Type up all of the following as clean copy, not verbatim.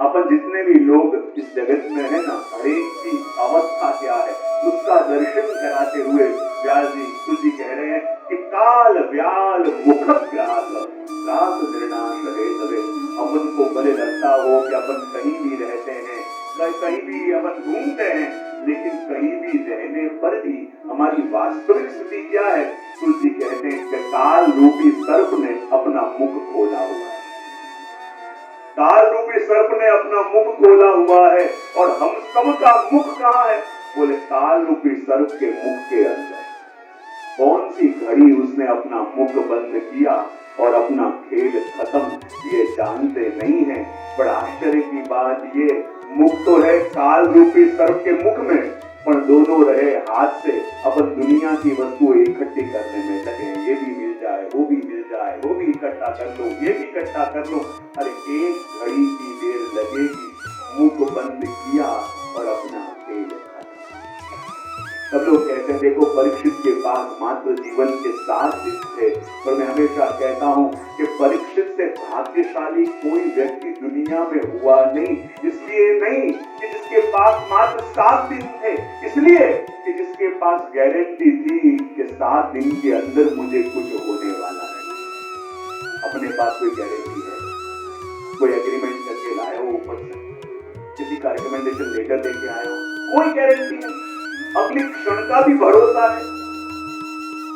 अपन जितने भी लोग इस जगत में है ना, हर एक की अवस्था क्या है उसका दर्शन कराते हुए व्यास जी तुलसी जी कह रहे हैं कि काल व्याल मुख ग्रास रात निर्णाश रहे तवे। अपन को भले लगता हो कि अपन कहीं भी रहते हैं, कहीं भी अपन घूमते हैं, लेकिन कहीं भी रहने पर भी हमारी वास्तविक स्थिति क्या है? तुलसी कहते हैं कि काल रूपी सर्प ने अपना मुख खोला हुआ है। काल रूपी सर्प ने अपना मुख खोला हुआ है और हम सबका मुख कहाँ है? बोले काल रूपी सर्प के मुख के अंदर। कौन सी घड़ी उसने अपना मुख बंद किया और अपना खेल खत्म, ये जानते नहीं है। बड़ा आश्चर्य की बात, ये मुख तो है काल रूपी सर्प के मुख में, पर दोनों रहे हाथ से अपन दुनिया की वस्तु इकट्ठी करने में लगे। ये भी मिल जाए, वो भी मिल जाए, वो भी इकट्ठा कर लो, ये भी इकट्ठा कर लो। अरे एक घड़ी की देर लगेगी, मुख बंद किया और अपना खेल खत्म। सब लोग कहते हैं देखो परीक्षित के पास मात्र जीवन के 7 दिन थे, पर मैं हमेशा कहता हूँ कि परीक्षित से भाग्यशाली कोई व्यक्ति दुनिया में हुआ नहीं। इसलिए नहीं कि जिसके पास मात्र 7 दिन थे, इसलिए कि जिसके पास गारंटी थी कि 7 दिन के अंदर मुझे कुछ होने वाला है। अपने पास कोई गारंटी है? कोई एग्रीमेंट करके लाए हो ऊपर से, किसी का रिकमेंडेशन लेटर देके आए हो? कोई गारंटी नहीं। अगली क्षण का भी भरोसा है,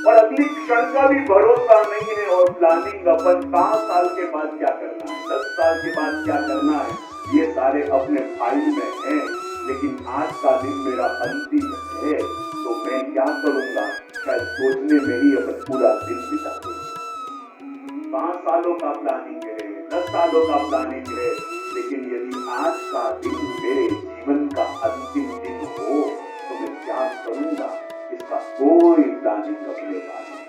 और अगली क्षण का भी भरोसा नहीं है। और प्लानिंग अपन 5 साल के बाद क्या करना है, 10 साल के बाद क्या करना है, ये सारे अपने फाइल में हैं। लेकिन आज का दिन मेरा अंतिम है, तो मैं क्या करूंगा, शायद सोचने में ही अपन पूरा दिन बिता देंगे। 5 सालों का प्लानिंग है, 10 सालों का प्लानिंग है, लेकिन यदि आज का दिन मेरे जीवन का अंतिम दिन हो तो मैं क्या करूंगा, इसका कोई प्लानिंग अपने पास नहीं।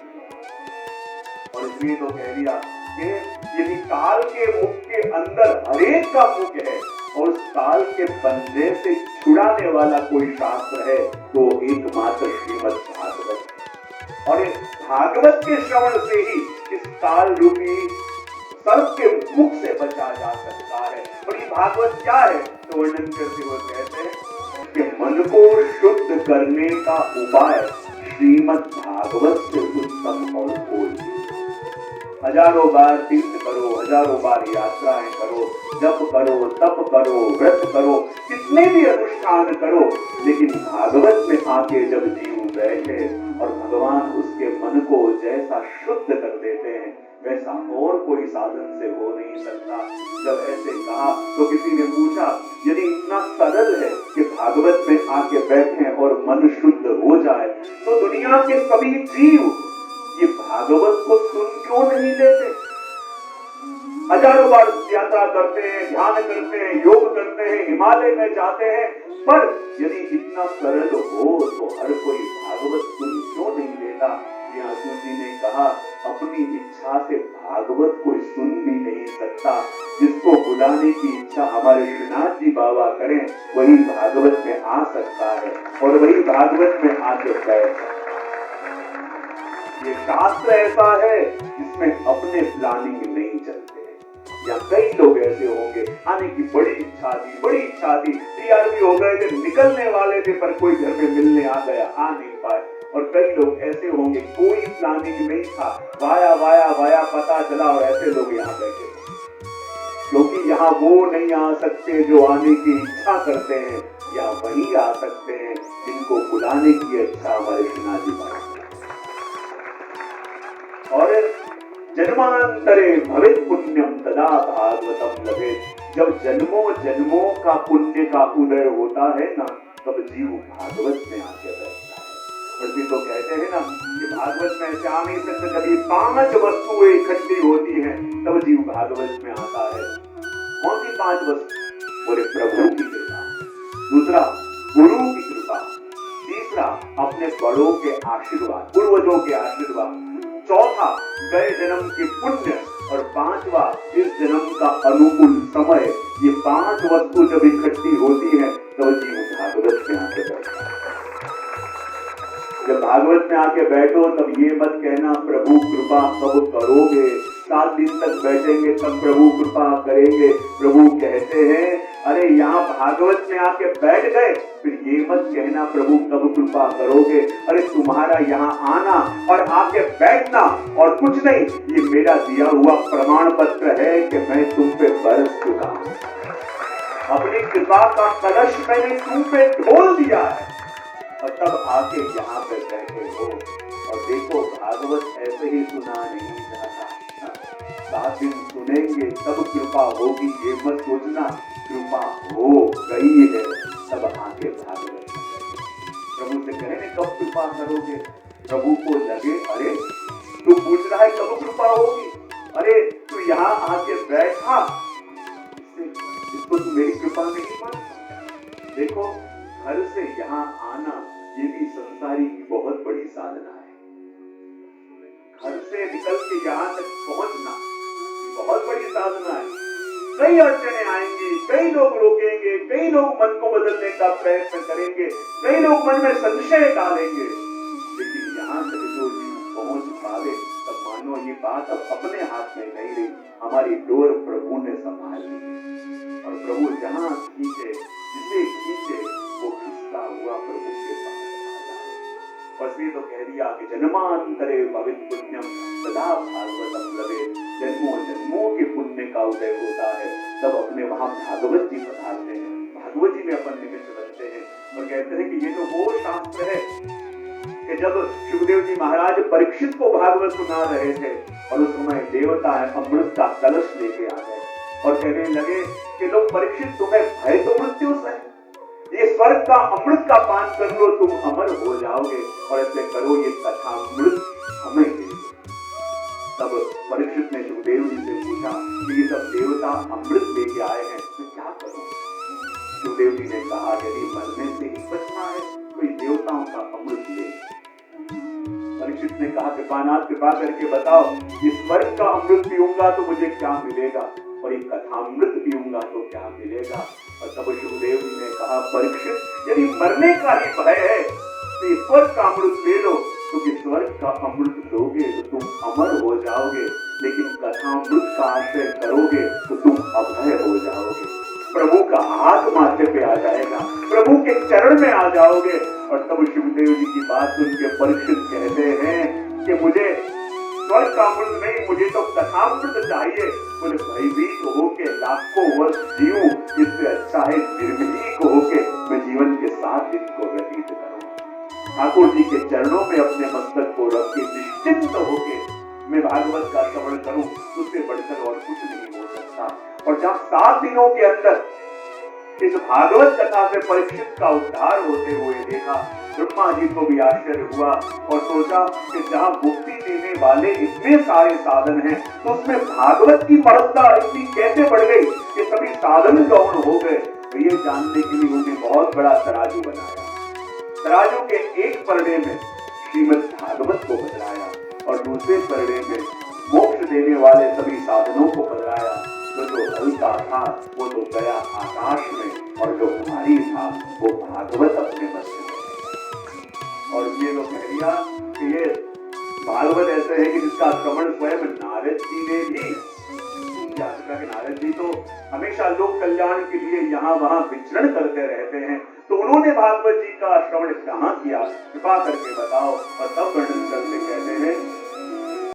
और इसलिए तो कह दिया कि यदि काल के मुख के अंदर हरेक का मुख है और उस काल के पंजे से छुड़ाने वाला कोई शास्त्र है तो एकमात्र श्रीमद् भागवत। और इस भागवत के श्रवण से ही इस काल रूपी सर्प के मुख से बचा जा सकता है। और ये भागवत क्या है? तो वर्णन करते हुए कहते हैं कि मन को शुद्ध करने का उपाय श्रीमद् भागवत से उत्तम और कोई। हजारों बार तीर्थ करो, हजारों बार यात्राएं करो, जप करो, तप करो, व्रत करो, कितने भी अनुष्ठान करो, लेकिन भागवत में आके जब जीव बैठे और भगवान उसके मन को जैसा शुद्ध कर देते हैं वैसा और कोई साधन से हो नहीं सकता। जब ऐसे कहा तो किसी ने पूछा यदि इतना सरल है कि भागवत में आके बैठे और मन शुद्ध हो जाए तो दुनिया के सभी जीव ये भागवत को सुन क्यों नहीं लेते? हजारों बार यात्रा करते हैं, ध्यान करते हैं, योग करते हैं, हिमालय में जाते हैं, पर यदि इतना सरल हो तो हर कोई भागवत सुन क्यों नहीं लेता? व्यास जी ने कहा अपनी इच्छा से भागवत कोई सुन भी नहीं सकता। जिसको बुलाने की इच्छा हमारे श्रीनाथ जी बाबा करें वही भागवत में आ सकता है और वही भागवत में आके बैठ सकता है। ये शास्त्र ऐसा है जिसमें अपने प्लानिंग नहीं चलते। या कई लोग ऐसे होंगे आने की बड़ी इच्छा थी, तैयार भी हो गए थे, निकलने वाले थे, पर कोई घर में मिलने आ गया, आ नहीं पाए। और कई लोग ऐसे होंगे कोई प्लानिंग नहीं था, वाया पता चला और ऐसे लोग यहाँ बैठे, क्योंकि यहाँ वो नहीं आ सकते जो आने की इच्छा करते हैं, या वही आ सकते हैं जिनको बुलाने की इच्छा हमारे श्रीनाथ जी बाबा। और जन्मांतरे भवेत् पुण्यम तदा भागवतम लभेत्। जब जन्मों जन्मों का पुण्य का उदय होता है ना, तब जीव भागवत में आके बैठता है। और तो कहते हैं ना कि भागवत में ऐसे आ नहीं सकते, कभी 5 वस्तुएं इकट्ठी होती हैं तब जीव भागवत में आता है। कौन सी 5 वस्तु? बोले प्रभु की कृपा, दूसरा गुरु की कृपा, तीसरा अपने बड़ों के आशीर्वाद, पूर्वजों के आशीर्वाद, चौथा गए जन्म के पुण्य, और 5वां इस जन्म का अनुकूल समय। ये 5 वस्तु जब इकट्ठी होती है तब जीव भागवत में आके बैठता है। जब भागवत में आके बैठो तब ये मत कहना प्रभु कृपा कब करोगे, 7 दिन तक बैठेंगे तब प्रभु कृपा करेंगे। प्रभु कहते हैं अरे यहाँ भागवत में आके बैठ गए, फिर ये मत कहना प्रभु कब कृपा करोगे। अरे तुम्हारा यहाँ आना और आके बैठना और कुछ नहीं, ये मेरा दिया हुआ प्रमाण पत्र है कि मैं तुम पे बरस चुका हूँ। अपनी कृपा का कलश मैंने तुम पे ढोल दिया है और तब आके यहाँ पे बैठे हो। और देखो भागवत ऐसे ही सुना नहीं जाता, 7 दिन सुनेंगे तब कृपा होगी, ये मत सोचना कृपा हो गई है तब आके भागवत। प्रभु से कहें कब कृपा करोगे, प्रभु को लगे अरे तू पूछ रहा है कब कृपा होगी, अरे तू यहाँ आके बैठा, इसको तू मेरी कृपा नहीं मान। देखो घर से यहाँ आना ये भी संसारी की बहुत बड़ी साधना है। घर से निकल के यहाँ तक पहुंचना बहुत बड़ी साधना है। कई अड़चने आएंगी, कई लोग रोकेंगे, कई लोग मन को बदलने का प्रयत्न करेंगे, कई लोग मन में संशय डालेंगे, लेकिन यहाँ तक जो पहुंच पावे तब मानो ये बात अब अपने हाथ में नहीं रही, हमारी डोर प्रभु ने संभाल ली और प्रभु जहाँ खींचे, जिसे खींचे वो खिसका हुआ प्रभु के पास आ जाए। बस ये तो कह दिया कि जन्मांतरे भवित पुण्यम सदा भागवतम लवे, जन्मों जन्मों के पुण्य का उदय होता है तब अपने वहां भागवत जी पधारते हैं, भागवत जी में अपन निमित्त बनते हैं और कहते हैं कि ये तो वो शास्त्र है कि जब शुकदेव जी महाराज परीक्षित को भागवत सुना रहे थे और उस समय देवता अमृत का कलश लेके आ गए और कहने लगे कि लोग परीक्षित तुम्हें भय तो मृत्यु से, ये स्वर्ग का अमृत का पान कर लो तुम अमर हो जाओगे और ऐसे करो ये कथा अमृत हमें दे। तब परीक्षित ने शुकदेव जी से पूछा कि ये सब देवता अमृत लेके आए हैं तो क्या करूं। शुकदेव जी ने कहा यदि मरने से ही बचना है तो ये देवताओं का अमृत ले। परीक्षित ने कहा कृपानाथ कृपा करके बताओ, इस स्वर्ग का अमृत पीऊंगा तो मुझे क्या मिलेगा और ये कथामृत पीऊंगा तो क्या मिलेगा। और तब शुकदेव जी ने कहा परीक्षित यदि मरने का ही भय है तो स्वर्ग का अमृत ले लो, क्योंकि स्वर्ग का अमृत दोगे तो तुम अमर हो जाओगे, लेकिन कथामृत का आश्रय करोगे तो तुम अभय हो जाओगे, प्रभु का हाथ माथे पे आ जाएगा, प्रभु के चरण में आ जाओगे। और तब शुकदेव जी की बात सुन के परीक्षित कहते हैं कि मुझे स्वर्ग का अमृत नहीं, मुझे तो कथामृत चाहिए। बोले भयभीत होके लाखों वर्ष जीऊं, इससे अच्छा है निर्भीक होके मैं जीवन के 7 दिन को व्यतीत करूं, ठाकुर जी के चरणों में अपने मस्तक को रख के निश्चिंत होके मैं भागवत का श्रवण करूं, उससे बढ़कर और कुछ नहीं हो सकता। और जब 7 दिनों के अंदर इस भागवत कथा से परीक्षित का उद्धार होते हुए देखा, ब्रह्मा जी को भी आश्चर्य हुआ और सोचा कि जहाँ मुक्ति देने वाले इतने सारे साधन हैं तो उसमें भागवत की महत्ता इतनी कैसे बढ़ गई कि सभी साधन गौण हो गए। तो ये जानने के लिए उन्होंने बहुत बड़ा तराजू बनाया, तराजू के एक परडे में श्रीमद् भागवत को बदलाया और दूसरे परडे में मोक्ष देने वाले सभी साधनों को बदलाया। तो जो हल्का था वो तो गया आकाश में और जो भारी था वो भागवत अपने मध्य में। और ये तो कह दिया कि ये भागवत ऐसे है कि जिसका श्रवण स्वयं नारद जी ने भी किया। नारद जी तो हमेशा लोक कल्याण के लिए यहाँ वहाँ विचरण करते रहते हैं, तो उन्होंने भागवत जी का श्रवण कहाँ किया, कृपा करके बताओ। और तब वर्णन करते कहते हैं